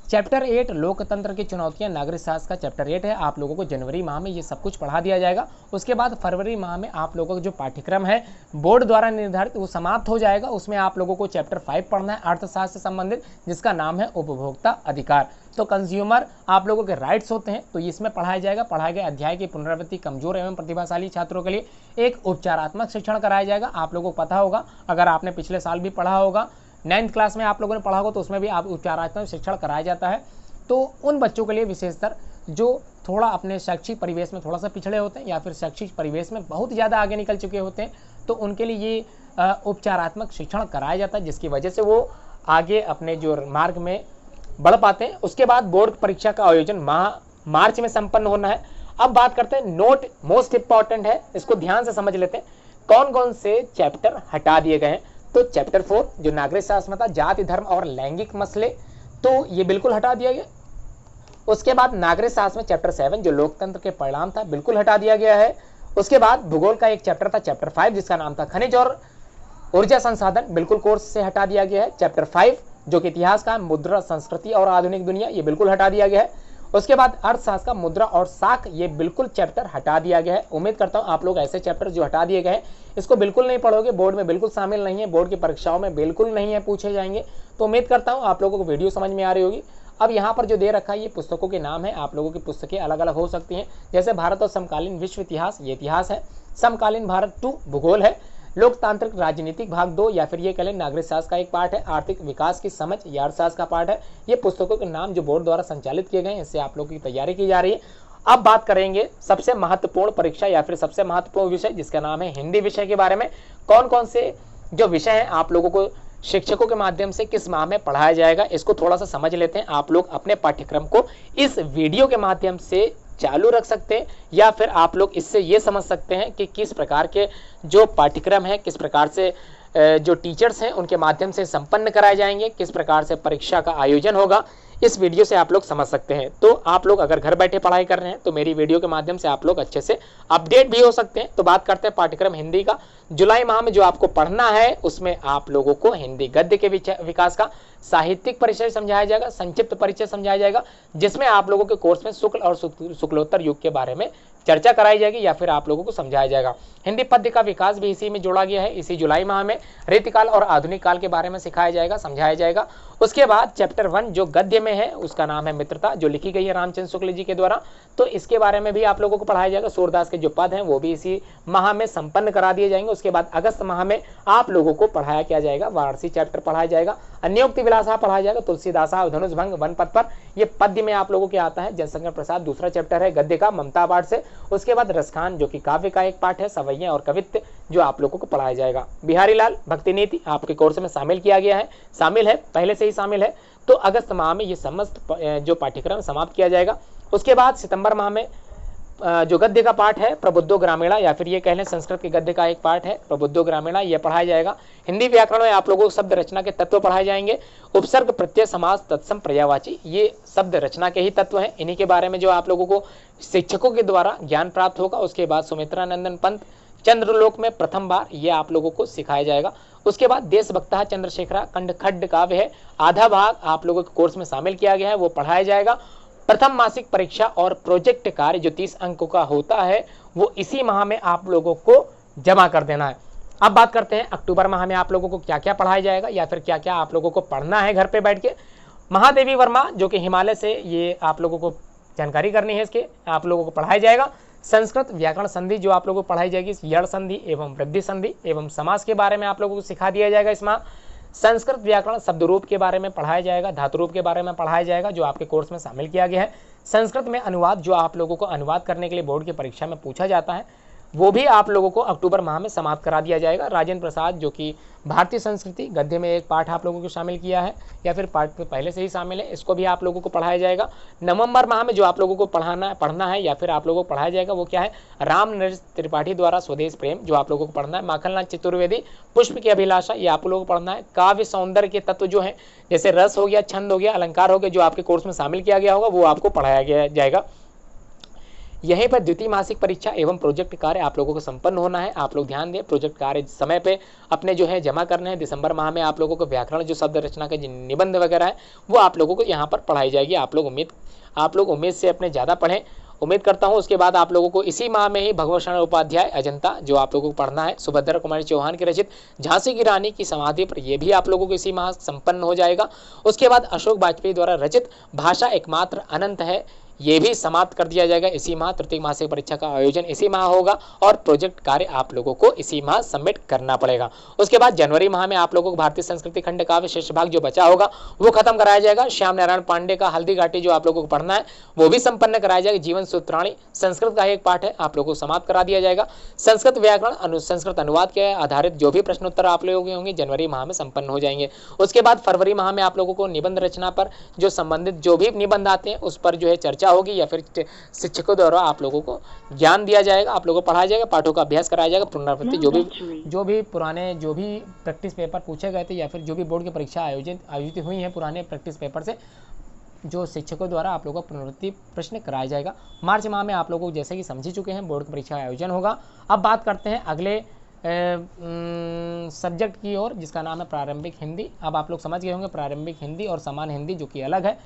चैप्टर 8 लोकतंत्र की चुनौतियां, नागरिक शास्त्र का चैप्टर 8 है। आप लोगों को जनवरी माह में ये सब कुछ पढ़ा दिया जाएगा। उसके बाद फरवरी माह में आप लोगों का जो पाठ्यक्रम है बोर्ड द्वारा निर्धारित वो समाप्त हो जाएगा। उसमें आप लोगों को चैप्टर 5 पढ़ना है अर्थशास्त्र से संबंधित जिसका नाम है उपभोक्ता अधिकार। तो कंज्यूमर आप लोगों के राइट्स होते हैं, तो इसमें पढ़ाया जाएगा। पढ़ाए गए अध्याय की पुनरावृत्ति कमजोर एवं प्रतिभाशाली छात्रों के लिए एक उपचारात्मक शिक्षण कराया जाएगा। आप लोगों को पता होगा, अगर आपने पिछले साल भी पढ़ा होगा, 9th क्लास में आप लोगों ने पढ़ा होगा, तो उसमें भी आप उपचारात्मक शिक्षण कराया जाता है। तो उन बच्चों के लिए विशेषतर जो थोड़ा अपने शैक्षिक परिवेश में थोड़ा सा पिछड़े होते हैं या फिर शैक्षिक परिवेश में बहुत ज़्यादा आगे निकल चुके होते हैं, तो उनके लिए ये उपचारात्मक शिक्षण कराया जाता है जिसकी वजह से वो आगे अपने जो मार्ग में बढ़ पाते हैं। उसके बाद बोर्ड परीक्षा का आयोजन मार्च में संपन्न होना है। अब बात करते हैं नोट, मोस्ट इंपॉर्टेंट है, इसको ध्यान से समझ लेते हैं। कौन कौन से चैप्टर हटा दिए गए हैं? तो चैप्टर 4 जो नागरिक शास्त्र में था, जाति धर्म और लैंगिक मसले, तो ये बिल्कुल हटा दिया गया। उसके बाद नागरिक शास्त्र में चैप्टर 7 जो लोकतंत्र के परिणाम था, बिल्कुल हटा दिया गया है। उसके बाद भूगोल का एक चैप्टर था चैप्टर 5 जिसका नाम था खनिज और ऊर्जा संसाधन, बिल्कुल कोर्स से हटा दिया गया है। चैप्टर 5 जो कि इतिहास का मुद्रा, संस्कृति और आधुनिक दुनिया, ये बिल्कुल हटा दिया गया है। उसके बाद अर्थशास्त्र का मुद्रा और साख, ये बिल्कुल चैप्टर हटा दिया गया है। उम्मीद करता हूं आप लोग ऐसे चैप्टर जो हटा दिए गए हैं इसको बिल्कुल नहीं पढ़ोगे, बोर्ड में बिल्कुल शामिल नहीं है, बोर्ड की परीक्षाओं में बिल्कुल नहीं है, पूछे जाएंगे। तो उम्मीद करता हूं आप लोगों को वीडियो समझ में आ रही होगी। अब यहाँ पर जो दे रखा है ये पुस्तकों के नाम है, आप लोगों की पुस्तकें अलग अलग हो सकती हैं। जैसे भारत और समकालीन विश्व इतिहास, ये इतिहास है। समकालीन भारत 2 भूगोल है। लोकतांत्रिक राजनीतिक भाग 2 या फिर ये कह लें नागरिक शास्त्र का एक पार्ट है। आर्थिक विकास की समझ, ये अर्थशास्त्र का पार्ट है। ये पुस्तकों के नाम जो बोर्ड द्वारा संचालित किए गए हैं, इससे आप लोगों की तैयारी की जा रही है। अब बात करेंगे सबसे महत्वपूर्ण परीक्षा या फिर सबसे महत्वपूर्ण विषय जिसका नाम है हिंदी विषय के बारे में। कौन कौन से जो विषय हैं आप लोगों को शिक्षकों के माध्यम से किस माह में पढ़ाया जाएगा, इसको थोड़ा सा समझ लेते हैं। आप लोग अपने पाठ्यक्रम को इस वीडियो के माध्यम से चालू रख सकते हैं या फिर आप लोग इससे ये समझ सकते हैं कि किस प्रकार के जो पाठ्यक्रम है, किस प्रकार से जो टीचर्स हैं उनके माध्यम से संपन्न कराए जाएंगे, किस प्रकार से परीक्षा का आयोजन होगा, इस वीडियो से आप लोग समझ सकते हैं। तो आप लोग अगर घर बैठे पढ़ाई कर रहे हैं तो मेरी वीडियो के माध्यम से आप लोग अच्छे से अपडेट भी हो सकते हैं। तो बात करते हैं पाठ्यक्रम हिंदी का। जुलाई माह में जो आपको पढ़ना है उसमें आप लोगों को हिंदी गद्य के विकास का साहित्यिक परिचय समझाया जाएगा, संक्षिप्त परिचय समझाया जाएगा, जिसमें आप लोगों के कोर्स में शुक्ल और शुक्लोत्तर युग के बारे में चर्चा कराई जाएगी या फिर आप लोगों को समझाया जाएगा। हिंदी पद्य का विकास भी इसी में जोड़ा गया है। इसी जुलाई माह में रीतिकाल और आधुनिक काल के बारे में सिखाया जाएगा, समझाया जाएगा। उसके बाद चैप्टर 1 जो गद्य में है उसका नाम है मित्रता, जो लिखी गई है रामचंद्र शुक्ल जी के द्वारा, तो इसके बारे में भी आप लोगों को पढ़ाया जाएगा। सूरदास के जो पद हैं वो भी इसी माह में संपन्न करा दिए जाएंगे। उसके बाद अगस्त माह में आप लोगों को पढ़ाया क्या जाएगा, वाराणसी चैप्टर पढ़ाया जाएगा, अन्योक्ति विलासा पढ़ाया जाएगा, तुलसीदासा, धनुष भंग, वन पथ पर, ये पद्य में आप लोगों के आता है। जनशंकर प्रसाद दूसरा चैप्टर है गद्य का, ममता पाठ से। उसके बाद रसखान जो कि काव्य का एक पाठ है, सवैया और कवित्व जो आप लोगों को पढ़ाया जाएगा। बिहारी लाल भक्ति नीति आपके कोर्स में शामिल किया गया है, शामिल है, पहले से ही शामिल है। तो अगस्त माह में ये समस्त जो पाठ्यक्रम समाप्त किया जाएगा। उसके बाद सितंबर माह में जो गद्य का पाठ है प्रबुद्धो ग्रामीणा, या फिर ये कह लें संस्कृत के गद्य का एक पाठ है प्रबुद्धो ग्रामीणा, यह पढ़ाया जाएगा। हिंदी व्याकरण में आप लोगों को शब्द रचना के तत्व पढ़ाए जाएंगे। उपसर्ग, प्रत्यय, समास, तत्सम, पर्यायवाची, ये शब्द रचना के ही तत्व हैं। इन्हीं के बारे में जो आप लोगों को शिक्षकों के द्वारा ज्ञान प्राप्त होगा। उसके बाद सुमित्रा नंदन पंत चंद्रलोक में प्रथम बार ये आप लोगों को सिखाया जाएगा। उसके बाद देशभक्ता चंद्रशेखरा खंड खड्ड काव्य है, आधा भाग आप लोगों के कोर्स में शामिल किया गया है, वो पढ़ाया जाएगा। प्रथम मासिक परीक्षा और प्रोजेक्ट कार्य जो 30 अंकों का होता है वो इसी माह में आप लोगों को जमा कर देना है। अब बात करते हैं अक्टूबर माह में आप लोगों को क्या क्या पढ़ाया जाएगा या फिर क्या क्या आप लोगों को पढ़ना है घर पे बैठ के। महादेवी वर्मा जो कि हिमालय से, ये आप लोगों को जानकारी करनी है, इसके आप लोगों को पढ़ाया जाएगा। संस्कृत व्याकरण संधि जो आप लोगों को पढ़ाई जाएगी, यण संधि एवं वृद्धि संधि एवं समास के बारे में आप लोगों को सिखा दिया जाएगा इस माह। संस्कृत व्याकरण शब्द रूप के बारे में पढ़ाया जाएगा, धातु रूप के बारे में पढ़ाया जाएगा जो आपके कोर्स में शामिल किया गया है। संस्कृत में अनुवाद जो आप लोगों को अनुवाद करने के लिए बोर्ड की परीक्षा में पूछा जाता है वो भी आप लोगों को अक्टूबर माह में समाप्त करा दिया जाएगा। राजेंद्र प्रसाद जो कि भारतीय संस्कृति गद्य में एक पाठ आप लोगों को शामिल किया है या फिर पाठ पहले से ही शामिल है, इसको भी आप लोगों को पढ़ाया जाएगा। नवंबर माह में जो आप लोगों को पढ़ना है या फिर आप लोगों को पढ़ाया जाएगा वो क्या है, राम नरेश त्रिपाठी द्वारा स्वदेश प्रेम जो आप लोगों को पढ़ना है। माखनलाल चतुर्वेदी पुष्प की अभिलाषा, ये आप लोगों को पढ़ना है। काव्य सौंदर्य के तत्व जो है जैसे रस हो गया, छंद हो गया, अलंकार हो गया, जो आपके कोर्स में शामिल किया गया होगा वो आपको पढ़ाया जाएगा। यहीं पर द्वितीय मासिक परीक्षा एवं प्रोजेक्ट कार्य आप लोगों को संपन्न होना है। आप लोग ध्यान दें, प्रोजेक्ट कार्य समय पे अपने जो है जमा करने हैं। दिसंबर माह में आप लोगों को व्याकरण जो शब्द रचना के निबंध वगैरह है वो आप लोगों को यहाँ पर पढ़ाई जाएगी। आप लोग उम्मीद से अपने ज़्यादा पढ़ें, उम्मीद करता हूँ। उसके बाद आप लोगों को इसी माह में ही भगवत शरण उपाध्याय अजंता जो आप लोगों को पढ़ना है, सुभद्रा कुमारी चौहान की रचित झांसी की रानी की समाधि पर, यह भी आप लोगों को इसी माह संपन्न हो जाएगा। उसके बाद अशोक वाजपेयी द्वारा रचित भाषा एकमात्र अनंत है, ये भी समाप्त कर दिया जाएगा इसी माह। तृतीय मासिक परीक्षा का आयोजन इसी माह होगा और प्रोजेक्ट कार्य आप लोगों को इसी माह सबमिट करना पड़ेगा। उसके बाद जनवरी माह में आप लोगों को भारतीय संस्कृति खंड काव्य शेष भाग जो बचा होगा वो खत्म कराया जाएगा। श्याम नारायण पांडे का हल्दी घाटी जो आप लोगों को पढ़ना है वो भी संपन्न कराया जाएगा। जीवन सूत्राणी संस्कृत का एक पाठ है, आप लोगों को समाप्त करा दिया जाएगा। संस्कृत व्याकरण संस्कृत अनुवाद के आधारित जो भी प्रश्नोत्तर आप लोगों के होंगे जनवरी माह में संपन्न हो जाएंगे। उसके बाद फरवरी माह में आप लोगों को निबंध रचना पर जो संबंधित जो भी निबंध आते हैं उस पर जो है चर्चा होगी या फिर शिक्षकों द्वारा आप लोगों को ज्ञान दिया जाएगा, आप लोगों को पढ़ाया जाएगा, पाठों का अभ्यास कराया जाएगा। पुनरावृत्ति जो भी पुराने जो भी प्रैक्टिस पेपर पूछे गए थे या फिर जो भी बोर्ड की परीक्षा आयोजित हुई है पुराने प्रैक्टिस पेपर से जो शिक्षकों द्वारा आप लोगों को पुनरावृत्ति प्रश्न कराया जाएगा। मार्च माह में आप लोगों को जैसे कि समझ चुके हैं बोर्ड की परीक्षा आयोजन होगा। अब बात करते हैं अगले सब्जेक्ट की ओर जिसका नाम है प्रारंभिक हिंदी। अब आप लोग समझ गए होंगे प्रारंभिक हिंदी और सामान्य हिंदी जो कि अलग है।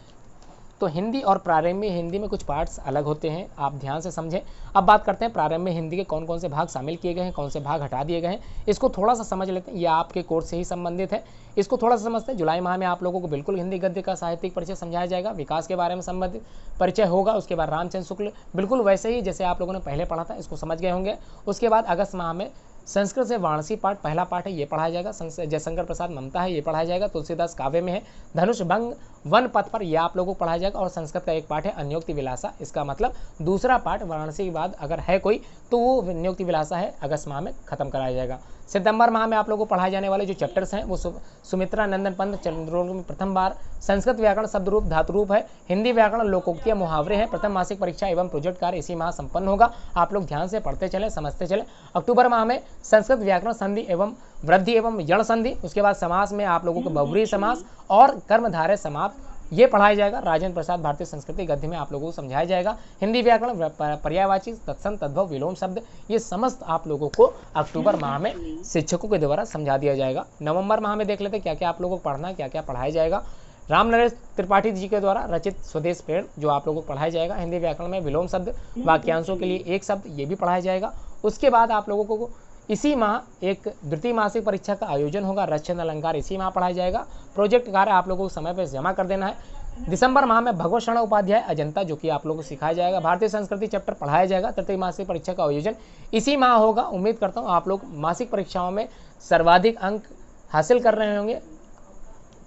तो हिंदी और प्रारंभिक हिंदी में कुछ पार्ट्स अलग होते हैं, आप ध्यान से समझें। अब बात करते हैं प्रारंभिक हिंदी के कौन कौन से भाग शामिल किए गए हैं, कौन से भाग हटा दिए गए हैं, इसको थोड़ा सा समझ लेते हैं। यह आपके कोर्स से ही संबंधित है, इसको थोड़ा सा समझते हैं। जुलाई माह में आप लोगों को बिल्कुल हिंदी गद्य का साहित्यिक परिचय समझाया जाएगा, विकास के बारे में संबंधित परिचय होगा। उसके बाद रामचंद्र शुक्ल बिल्कुल वैसे ही जैसे आप लोगों ने पहले पढ़ा था, इसको समझ गए होंगे। उसके बाद अगस्त माह में संस्कृत से वाराणसी पाठ पहला पाठ है, ये पढ़ाया जाएगा। जयशंकर प्रसाद ममता है, ये पढ़ाया जाएगा। तुलसीदास काव्य में है धनुष भंग वन पथ पर, यह आप लोगों को पढ़ाया जाएगा। और संस्कृत का एक पाठ है अन्योक्ति विलासा, इसका मतलब दूसरा पाठ वाराणसी के बाद अगर है कोई तो वो अन्योक्ति विलासा है, अगस्त माह में खत्म कराया जाएगा। सितंबर माह में आप लोगों को पढ़ाए जाने वाले जो चैप्टर्स हैं वो सुमित्रा नंदन पंत चंद्रोल में प्रथम बार, संस्कृत व्याकरण शब्द रूप धातु रूप है, हिंदी व्याकरण लोकोक्तियां मुहावरे हैं। प्रथम मासिक परीक्षा एवं प्रोजेक्ट कार्य इसी माह संपन्न होगा। आप लोग ध्यान से पढ़ते चले, समझते चले। अक्टूबर माह में संस्कृत व्याकरण संधि एवं वृद्धि एवं यण संधि, उसके बाद समास में आप लोगों को बहुब्रीहि समास और कर्मधारय समास ये पढ़ाया जाएगा। राजेंद्र प्रसाद भारतीय संस्कृति गद्य में आप लोगों को समझाया जाएगा। हिंदी व्याकरण पर्यायवाची तत्सम तद्भव विलोम शब्द ये समस्त आप लोगों को अक्टूबर माह में शिक्षकों के द्वारा समझा दिया जाएगा। नवंबर माह में देख लेते क्या क्या आप लोगों को पढ़ना है, क्या क्या पढ़ाया जाएगा। राम नरेश त्रिपाठी जी के द्वारा रचित स्वदेश पेड़ जो आप लोगों को पढ़ाया जाएगा। हिंदी व्याकरण में विलोम शब्द वाक्यांशों के लिए एक शब्द, ये भी पढ़ाया जाएगा। उसके बाद आप लोगों को इसी माह एक द्वितीय मासिक परीक्षा का आयोजन होगा। रसचंद अलंकार इसी माह पढ़ाया जाएगा। प्रोजेक्ट कार्य आप लोगों को समय पर जमा कर देना है। दिसंबर माह में भगवत शरण उपाध्याय अजंता जो कि आप लोगों को सिखाया जाएगा। भारतीय संस्कृति चैप्टर पढ़ाया जाएगा। तृतीय मासिक परीक्षा का आयोजन इसी माह होगा। उम्मीद करता हूँ आप लोग मासिक परीक्षाओं में सर्वाधिक अंक हासिल कर रहे होंगे।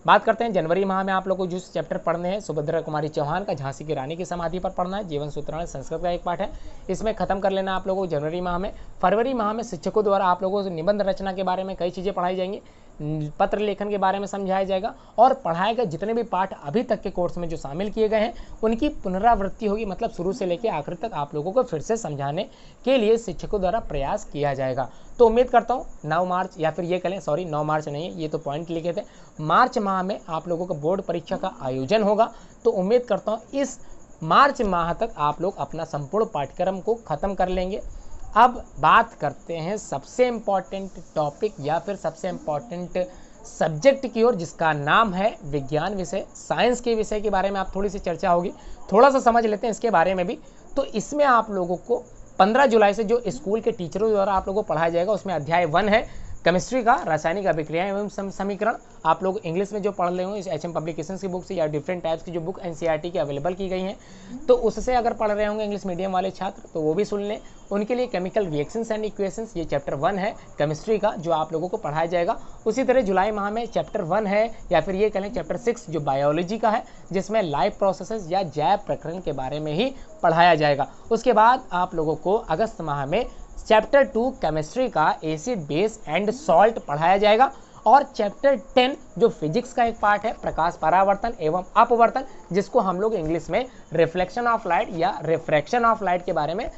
बात करते हैं जनवरी माह में आप लोगों को जो चैप्टर पढ़ने हैं, सुभद्रा कुमारी चौहान का झांसी की रानी की समाधि पर पढ़ना है। जीवन सूत्राणि संस्कृत का एक पाठ है, इसमें खत्म कर लेना आप लोगों को जनवरी माह में। फरवरी माह में शिक्षकों द्वारा आप लोगों को निबंध रचना के बारे में कई चीज़ें पढ़ाई जाएंगी, पत्र लेखन के बारे में समझाया जाएगा और पढ़ाए गए जितने भी पाठ अभी तक के कोर्स में जो शामिल किए गए हैं उनकी पुनरावृत्ति होगी। मतलब शुरू से लेकर आखिर तक आप लोगों को फिर से समझाने के लिए शिक्षकों द्वारा प्रयास किया जाएगा। तो उम्मीद करता हूँ 9 मार्च या फिर ये कहें, सॉरी 9 मार्च नहीं है, ये तो पॉइंट लिखे थे, मार्च माह में आप लोगों को बोर्ड परीक्षा का आयोजन होगा। तो उम्मीद करता हूँ इस मार्च माह तक आप लोग अपना संपूर्ण पाठ्यक्रम को खत्म कर लेंगे। अब बात करते हैं सबसे इम्पॉर्टेंट टॉपिक या फिर सबसे इम्पॉर्टेंट सब्जेक्ट की ओर, जिसका नाम है विज्ञान विषय। साइंस के विषय के बारे में आप थोड़ी सी चर्चा होगी, थोड़ा सा समझ लेते हैं इसके बारे में भी। तो इसमें आप लोगों को 15 जुलाई से जो स्कूल के टीचरों द्वारा आप लोगों को पढ़ाया जाएगा, उसमें अध्याय 1 है केमिस्ट्री का, रासायनिक अभिक्रिया एवं समीकरण। आप लोग इंग्लिश में जो पढ़ रहे हो इस HM पब्लिकेशंस की बुक से या डिफरेंट टाइप्स की जो बुक NCERT की अवेलेबल की गई हैं, तो उससे अगर पढ़ रहे होंगे इंग्लिश मीडियम वाले छात्र तो वो भी सुन लें। उनके लिए केमिकल रिएक्शंस एंड इक्वेशंस, ये चैप्टर 1 है केमिस्ट्री का जो आप लोगों को पढ़ाया जाएगा। उसी तरह जुलाई माह में चैप्टर 1 है या फिर ये कहें चैप्टर 6 जो बायोलॉजी का है, जिसमें लाइफ प्रोसेसेस या जैव प्रकरण के बारे में ही पढ़ाया जाएगा। उसके बाद आप लोगों को अगस्त माह में चैप्टर 2 केमिस्ट्री का एसिड बेस एंड सॉल्ट पढ़ाया जाएगा और चैप्टर 10 जो फिजिक्स का एक पार्ट है प्रकाश परावर्तन एवं अपवर्तन, जिसको हम लोग इंग्लिश में रिफ्लेक्शन ऑफ लाइट या रिफ्रैक्शन ऑफ लाइट के बारे में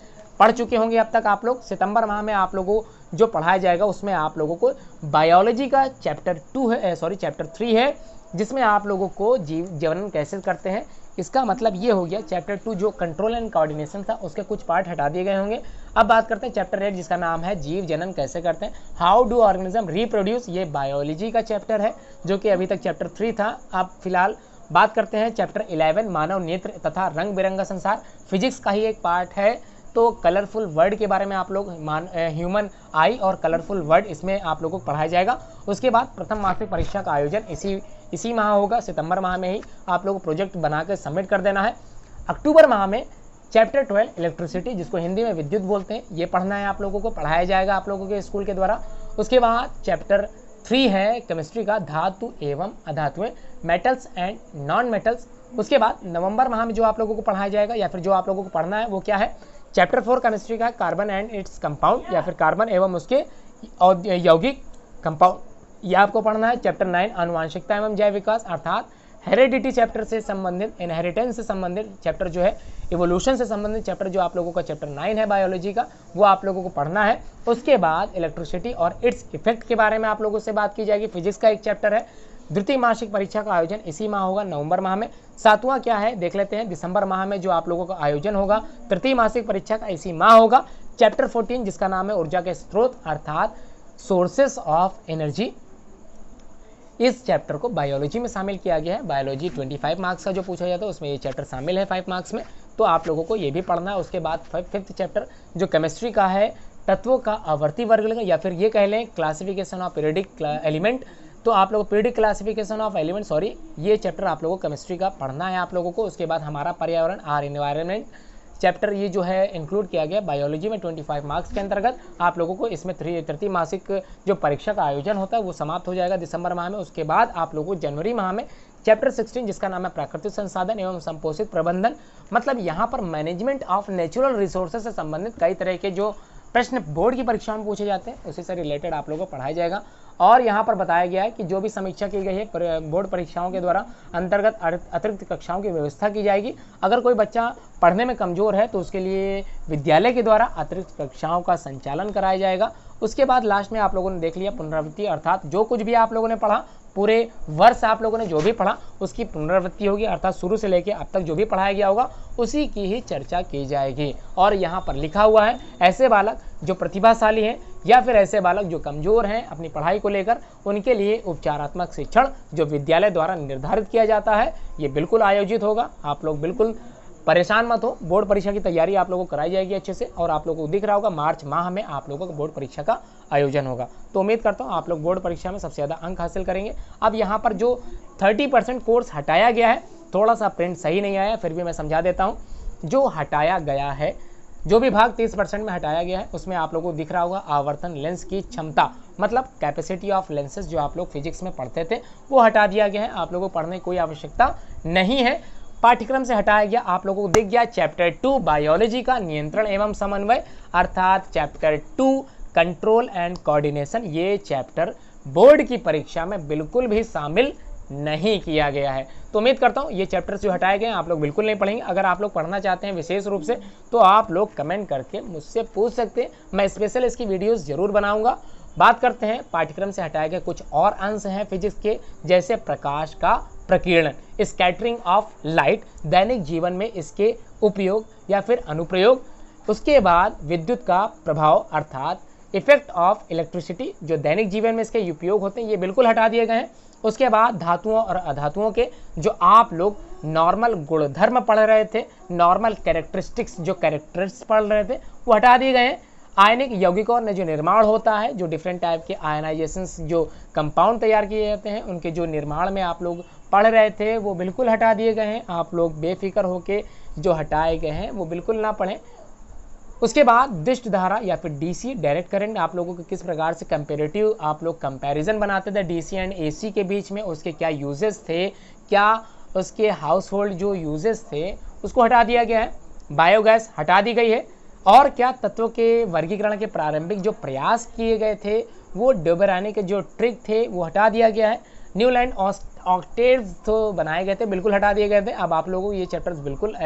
पढ़ चुके होंगे अब तक आप लोग। सितंबर माह में आप लोगों को जो पढ़ाया जाएगा उसमें आप लोगों को बायोलॉजी का चैप्टर 3 है, जिसमें आप लोगों को जीव जनन कैसे करते हैं, इसका मतलब ये हो गया। चैप्टर 2 जो कंट्रोल एंड कोऑर्डिनेशन था उसके कुछ पार्ट हटा दिए गए होंगे। अब बात करते हैं चैप्टर 8 जिसका नाम है जीव जनन कैसे करते हैं, हाउ डू ऑर्गेनिज्म रिप्रोड्यूस। ये बायोलॉजी का चैप्टर है जो कि अभी तक चैप्टर 3 था। अब फिलहाल बात करते हैं चैप्टर 11 मानव नेत्र तथा रंग बिरंगा संसार, फिजिक्स का ही एक पार्ट है। तो कलरफुल वर्ड के बारे में आप लोग ह्यूमन आई और कलरफुल वर्ड इसमें आप लोगों को पढ़ाया जाएगा। उसके बाद प्रथम मासिक परीक्षा का आयोजन इसी माह होगा, सितंबर माह में ही आप लोग प्रोजेक्ट बना कर सबमिट कर देना है। अक्टूबर माह में चैप्टर 12 इलेक्ट्रिसिटी, जिसको हिंदी में विद्युत बोलते हैं, ये पढ़ना है आप लोगों को, पढ़ाया जाएगा आप लोगों के स्कूल के द्वारा। उसके बाद चैप्टर 3 है केमिस्ट्री का धातु एवं अधातुएं, मेटल्स एंड नॉन मेटल्स। उसके बाद नवंबर माह में जो आप लोगों को पढ़ाया जाएगा या फिर जो आप लोगों को पढ़ना है वो क्या है, चैप्टर 4 केमिस्ट्री का कार्बन एंड इट्स कंपाउंड या फिर कार्बन एवं उसके यौगिक कंपाउंड, ये आपको पढ़ना है। चैप्टर 9 आनुवांशिकता एवं जैव विकास अर्थात हेरिडिटी चैप्टर से संबंधित, इनहेरिटेंस से संबंधित चैप्टर जो है, इवोल्यूशन से संबंधित चैप्टर जो आप लोगों का चैप्टर 9 है बायोलॉजी का, वो आप लोगों को पढ़ना है। उसके बाद इलेक्ट्रिसिटी और इट्स इफेक्ट के बारे में आप लोगों से बात की जाएगी, फिजिक्स का एक चैप्टर है। द्वितीय मासिक परीक्षा का आयोजन इसी माह होगा, नवंबर माह में। 7वां क्या है देख लेते हैं, दिसंबर माह में जो आप लोगों का आयोजन होगा तृतीय मासिक परीक्षा का इसी माह होगा। चैप्टर 14 जिसका नाम है ऊर्जा के स्रोत अर्थात सोर्सेस ऑफ एनर्जी, इस चैप्टर को बायोलॉजी में शामिल किया गया है। बायोलॉजी 25 मार्क्स का जो पूछा जाता है उसमें ये चैप्टर शामिल है 5 मार्क्स में, तो आप लोगों को ये भी पढ़ना है। उसके बाद 5th चैप्टर जो केमिस्ट्री का है तत्वों का आवर्ती वर्गीकरण या फिर ये कह लें क्लासिफिकेशन ऑफ पीरियडिक एलिमेंट, तो आप लोगों को पीरियडिक क्लासिफिकेशन ऑफ एलिमेंट ये चैप्टर आप लोगों को केमिस्ट्री का पढ़ना है आप लोगों को। उसके बाद हमारा पर्यावरण आर एनवायरनमेंट चैप्टर ये जो है इंक्लूड किया गया बायोलॉजी में 25 मार्क्स के अंतर्गत आप लोगों को। इसमें तृतीय मासिक जो परीक्षा का आयोजन होता है वो समाप्त हो जाएगा दिसंबर माह में। उसके बाद आप लोगों को जनवरी माह में चैप्टर 16 जिसका नाम है प्राकृतिक संसाधन एवं संपोषित प्रबंधन, मतलब यहाँ पर मैनेजमेंट ऑफ नेचुरल रिसोर्सेज से संबंधित कई तरह के जो प्रश्न बोर्ड की परीक्षा में पूछे जाते हैं उसी से रिलेटेड आप लोगों को पढ़ाया जाएगा। और यहाँ पर बताया गया है कि जो भी समीक्षा की गई है बोर्ड परीक्षाओं के द्वारा अंतर्गत अतिरिक्त कक्षाओं की व्यवस्था की जाएगी। अगर कोई बच्चा पढ़ने में कमजोर है तो उसके लिए विद्यालय के द्वारा अतिरिक्त कक्षाओं का संचालन कराया जाएगा। उसके बाद लास्ट में आप लोगों ने देख लिया पुनरावृत्ति, अर्थात जो कुछ भी आप लोगों ने पढ़ा पूरे वर्ष आप लोगों ने जो भी पढ़ा उसकी पुनरावृत्ति होगी, अर्थात शुरू से लेकर अब तक जो भी पढ़ाया गया होगा उसी की ही चर्चा की जाएगी। और यहाँ पर लिखा हुआ है ऐसे बालक जो प्रतिभाशाली हैं या फिर ऐसे बालक जो कमज़ोर हैं अपनी पढ़ाई को लेकर, उनके लिए उपचारात्मक शिक्षण जो विद्यालय द्वारा निर्धारित किया जाता है ये बिल्कुल आयोजित होगा। आप लोग बिल्कुल परेशान मत हो, बोर्ड परीक्षा की तैयारी आप लोगों को कराई जाएगी अच्छे से। और आप लोगों को दिख रहा होगा मार्च माह में आप लोगों को बोर्ड परीक्षा का आयोजन होगा। तो उम्मीद करता हूँ आप लोग बोर्ड परीक्षा में सबसे ज़्यादा अंक हासिल करेंगे। अब यहाँ पर जो 30% कोर्स हटाया गया है, थोड़ा सा प्रिंट सही नहीं आया, फिर भी मैं समझा देता हूँ। जो हटाया गया है, जो भी भाग 30% में हटाया गया है, उसमें आप लोगों को दिख रहा होगा आवर्तन लेंस की क्षमता, मतलब कैपेसिटी ऑफ लेंसेज जो आप लोग फिजिक्स में पढ़ते थे वो हटा दिया गया है। आप लोगों को पढ़ने की कोई आवश्यकता नहीं है, पाठ्यक्रम से हटाया गया। आप लोगों को दिख गया चैप्टर 2 बायोलॉजी का नियंत्रण एवं समन्वय, अर्थात चैप्टर 2 कंट्रोल एंड कोऑर्डिनेशन। ये चैप्टर बोर्ड की परीक्षा में बिल्कुल भी शामिल नहीं किया गया है। तो उम्मीद करता हूँ ये चैप्टर्स जो हटाए गए हैं आप लोग बिल्कुल नहीं पढ़ेंगे। अगर आप लोग पढ़ना चाहते हैं विशेष रूप से तो आप लोग कमेंट करके मुझसे पूछ सकते हैं, मैं स्पेशल इसकी वीडियोस जरूर बनाऊंगा। बात करते हैं पाठ्यक्रम से हटाए गए कुछ और अंश हैं फिजिक्स के, जैसे प्रकाश का प्रकीर्णन, स्कैटरिंग ऑफ लाइट, दैनिक जीवन में इसके उपयोग या फिर अनुप्रयोग। उसके बाद विद्युत का प्रभाव अर्थात इफेक्ट ऑफ इलेक्ट्रिसिटी, जो दैनिक जीवन में इसके उपयोग होते हैं ये बिल्कुल हटा दिए गए हैं। उसके बाद धातुओं और अधातुओं के जो आप लोग नॉर्मल गुणधर्म पढ़ रहे थे, नॉर्मल कैरेक्टरिस्टिक्स जो कैरेक्टर्स पढ़ रहे थे वो हटा दिए गए हैं। आयनिक यौगिकों में जो निर्माण होता है, जो डिफरेंट टाइप के आयनाइजेशंस जो कंपाउंड तैयार किए जाते हैं उनके जो निर्माण में आप लोग पढ़ रहे थे वो बिल्कुल हटा दिए गए हैं। आप लोग बेफिक्र होके जो हटाए गए हैं वो बिल्कुल ना पढ़ें। उसके बाद दिष्ट धारा या फिर डीसी डायरेक्ट करंट, आप लोगों को किस प्रकार से कंपेरेटिव आप लोग कंपैरिजन बनाते थे डीसी एंड एसी के बीच में, उसके क्या यूजेस थे, क्या उसके हाउस होल्ड जो यूजेस थे उसको हटा दिया गया है। बायोगैस हटा दी गई है। और क्या तत्वों के वर्गीकरण के प्रारंभिक जो प्रयास किए गए थे वो डोबराने के जो ट्रिक थे वो हटा दिया गया है। न्यू लाइन ऑक्टेव्स तो बनाए गए थे, बिल्कुल हटा दिए गए थे। अब आप लोगों को ये चैप्टर्स बिल्कुल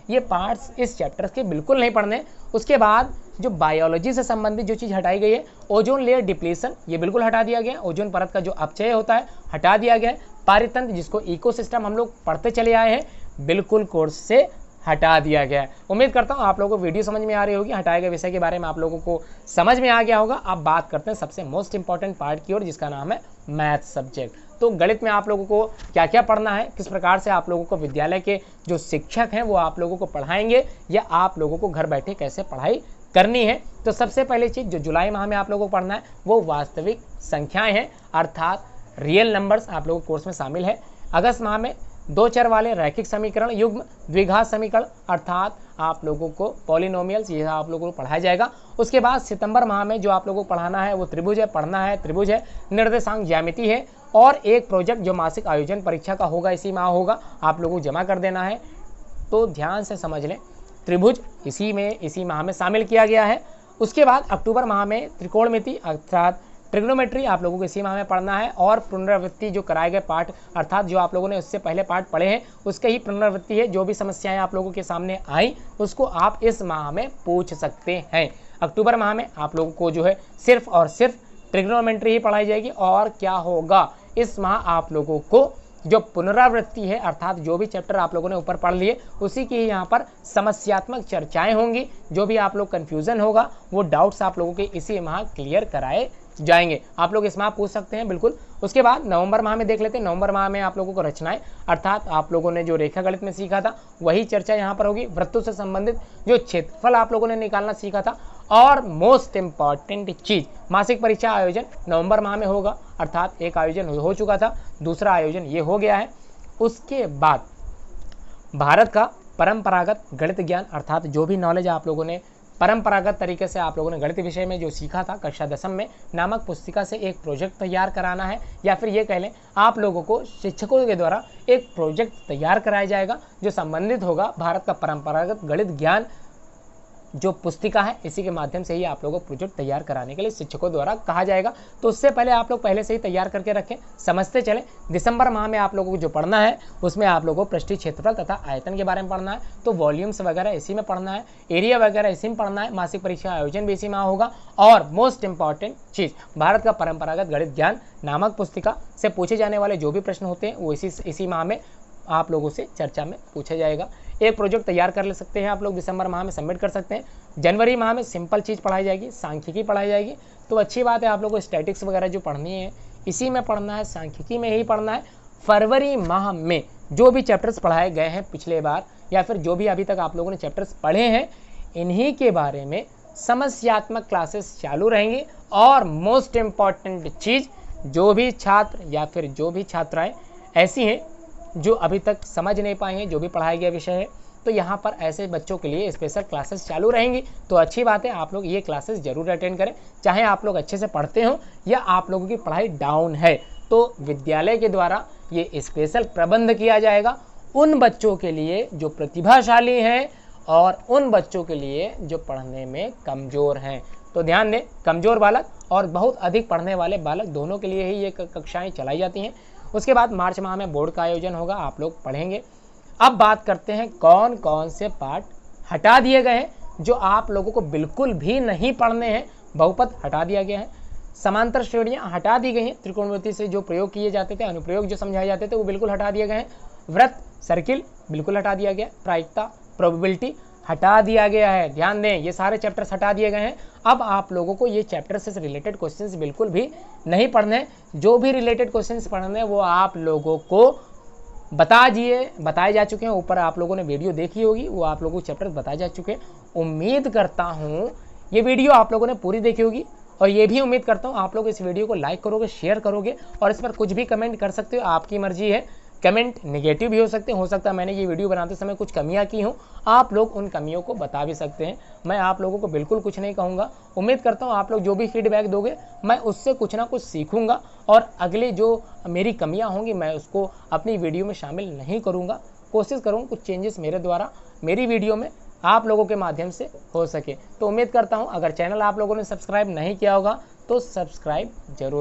ये पार्ट्स इस चैप्टर्स के बिल्कुल नहीं पढ़ने। उसके बाद जो बायोलॉजी से संबंधित जो चीज़ हटाई गई है, ओजोन लेयर डिप्लीशन ये बिल्कुल हटा दिया गया है। ओजोन परत का जो अपचय होता है हटा दिया गया है। पारितंत्र जिसको इकोसिस्टम हम लोग पढ़ते चले आए हैं बिल्कुल कोर्स से हटा दिया गया है। उम्मीद करता हूँ आप लोगों को वीडियो समझ में आ रही होगी, हटाए गए विषय के बारे में आप लोगों को समझ में आ गया होगा। अब बात करते हैं सबसे मोस्ट इंपॉर्टेंट पार्ट की ओर, जिसका नाम है मैथ सब्जेक्ट। तो गणित में आप लोगों को क्या क्या पढ़ना है, किस प्रकार से आप लोगों को विद्यालय के जो शिक्षक हैं वो आप लोगों को पढ़ाएंगे या आप लोगों को घर बैठे कैसे पढ़ाई करनी है। तो सबसे पहली चीज़ जो जुलाई माह में आप लोगों को पढ़ना है वो वास्तविक संख्याएं हैं, अर्थात रियल नंबर्स आप लोगों को कोर्स में शामिल है। अगस्त माह में दो चर वाले रैखिक समीकरण, युग्म द्विघात समीकरण अर्थात आप लोगों को पॉलिनोमियल्स ये आप लोगों को पढ़ाया जाएगा। उसके बाद सितंबर माह में जो आप लोगों को पढ़ाना है वो त्रिभुज है, पढ़ना है त्रिभुज है, निर्देशांक ज्यामिति है और एक प्रोजेक्ट जो मासिक आयोजन परीक्षा का होगा इसी माह होगा, आप लोगों को जमा कर देना है। तो ध्यान से समझ लें, त्रिभुज इसी माह में शामिल किया गया है। उसके बाद अक्टूबर माह में त्रिकोणमिति अर्थात ट्रिग्नोमेट्री आप लोगों को इसी माह में पढ़ना है और पुनरावृत्ति जो कराए गए पाठ अर्थात जो आप लोगों ने उससे पहले पाठ पढ़े हैं उसके ही पुनरावृत्ति है। जो भी समस्याएं आप लोगों के सामने आई उसको आप इस माह में पूछ सकते हैं। अक्टूबर माह में आप लोगों को जो है सिर्फ और सिर्फ ट्रिग्नोमेट्री ही पढ़ाई जाएगी। और क्या होगा इस माह आप लोगों को जो पुनरावृत्ति है अर्थात जो भी चैप्टर आप लोगों ने ऊपर पढ़ लिए उसी की यहाँ पर समस्यात्मक चर्चाएं होंगी। जो भी आप लोग कन्फ्यूजन होगा वो डाउट्स आप लोगों के इसी माह क्लियर कराए जाएंगे। आप लोग इस माह पूछ सकते हैं बिल्कुल। उसके बाद नवंबर माह में देख लेते हैं। नवंबर माह में आप लोगों को रचनाएं अर्थात आप लोगों ने जो रेखा गणित में सीखा था वही चर्चा यहाँ पर होगी। वृत्तों से संबंधित जो क्षेत्रफल आप लोगों ने निकालना सीखा था और मोस्ट इंपॉर्टेंट चीज मासिक परीक्षा आयोजन नवंबर माह में होगा अर्थात एक आयोजन हो चुका था, दूसरा आयोजन ये हो गया है। उसके बाद भारत का परंपरागत गणित ज्ञान अर्थात जो भी नॉलेज आप लोगों ने परंपरागत तरीके से आप लोगों ने गणित विषय में जो सीखा था कक्षा 10वीं में नामक पुस्तिका से एक प्रोजेक्ट तैयार कराना है या फिर ये कह लें आप लोगों को शिक्षकों के द्वारा एक प्रोजेक्ट तैयार कराया जाएगा जो संबंधित होगा भारत का परंपरागत गणित ज्ञान जो पुस्तिका है इसी के माध्यम से ही आप लोगों को प्रोजेक्ट तैयार कराने के लिए शिक्षकों द्वारा कहा जाएगा। तो उससे पहले आप लोग पहले से ही तैयार करके रखें, समझते चलें। दिसंबर माह में आप लोगों को जो पढ़ना है उसमें आप लोगों को पृष्ठीय क्षेत्रफल तथा आयतन के बारे में पढ़ना है। तो वॉल्यूम्स वगैरह इसी में पढ़ना है, एरिया वगैरह इसी में पढ़ना है। मासिक परीक्षा आयोजन भी इसी माह होगा। और मोस्ट इंपॉर्टेंट चीज़ भारत का परंपरागत गणित ज्ञान नामक पुस्तिका से पूछे जाने वाले जो भी प्रश्न होते हैं वो इसी माह में आप लोगों से चर्चा में पूछा जाएगा। एक प्रोजेक्ट तैयार कर ले सकते हैं आप लोग, दिसंबर माह में सबमिट कर सकते हैं। जनवरी माह में सिंपल चीज़ पढ़ाई जाएगी, सांख्यिकी पढ़ाई जाएगी, तो अच्छी बात है। आप लोगों को स्टैटिक्स वगैरह जो पढ़नी है इसी में पढ़ना है, सांख्यिकी में ही पढ़ना है। फरवरी माह में जो भी चैप्टर्स पढ़ाए गए हैं पिछले बार, या फिर जो भी अभी तक आप लोगों ने चैप्टर्स पढ़े हैं, इन्हीं के बारे में समस्यात्मक क्लासेस चालू रहेंगी। और मोस्ट इम्पॉर्टेंट चीज़, जो भी छात्र या फिर जो भी छात्राएं ऐसी हैं जो अभी तक समझ नहीं पाए हैं जो भी पढ़ाया गया विषय है, तो यहाँ पर ऐसे बच्चों के लिए स्पेशल क्लासेस चालू रहेंगी। तो अच्छी बात है, आप लोग ये क्लासेस जरूर अटेंड करें, चाहे आप लोग अच्छे से पढ़ते हो या आप लोगों की पढ़ाई डाउन है, तो विद्यालय के द्वारा ये स्पेशल प्रबंध किया जाएगा उन बच्चों के लिए जो प्रतिभाशाली हैं और उन बच्चों के लिए जो पढ़ने में कमज़ोर हैं। तो ध्यान दें, कमज़ोर बालक और बहुत अधिक पढ़ने वाले बालक दोनों के लिए ही ये कक्षाएं चलाई जाती हैं। उसके बाद मार्च माह में बोर्ड का आयोजन होगा, आप लोग पढ़ेंगे। अब बात करते हैं कौन कौन से पाठ हटा दिए गए हैं जो आप लोगों को बिल्कुल भी नहीं पढ़ने हैं। बहुपद हटा दिया गया है, समांतर श्रेणियाँ हटा दी गई हैं, त्रिकोणमिति से जो प्रयोग किए जाते थे, अनुप्रयोग जो समझाए जाते थे वो बिल्कुल हटा दिए गए हैं, वृत्त सर्किल बिल्कुल हटा दिया गया, प्रायिकता प्रोबेबिलिटी हटा दिया गया है। ध्यान दें, ये सारे चैप्टर्स हटा दिए गए हैं। अब आप लोगों को ये चैप्टर से रिलेटेड क्वेश्चंस बिल्कुल भी नहीं पढ़ने हैं। जो भी रिलेटेड क्वेश्चंस पढ़ने हैं वो आप लोगों को बताए जा चुके हैं। ऊपर आप लोगों ने वीडियो देखी होगी, वो आप लोगों को चैप्टर बताए जा चुके हैं। उम्मीद करता हूँ ये वीडियो आप लोगों ने पूरी देखी होगी, और ये भी उम्मीद करता हूँ आप लोग इस वीडियो को लाइक करोगे, शेयर करोगे, और इस पर कुछ भी कमेंट कर सकते हो, आपकी मर्जी है। कमेंट नेगेटिव भी हो सकते हैं, हो सकता है मैंने ये वीडियो बनाते समय कुछ कमियां की हों, आप लोग उन कमियों को बता भी सकते हैं। मैं आप लोगों को बिल्कुल कुछ नहीं कहूँगा। उम्मीद करता हूँ आप लोग जो भी फीडबैक दोगे मैं उससे कुछ ना कुछ सीखूंगा, और अगले जो मेरी कमियां होंगी मैं उसको अपनी वीडियो में शामिल नहीं करूँगा। कोशिश करूँगा कुछ चेंजेस मेरे द्वारा मेरी वीडियो में आप लोगों के माध्यम से हो सके। तो उम्मीद करता हूँ अगर चैनल आप लोगों ने सब्सक्राइब नहीं किया होगा तो सब्सक्राइब जरूर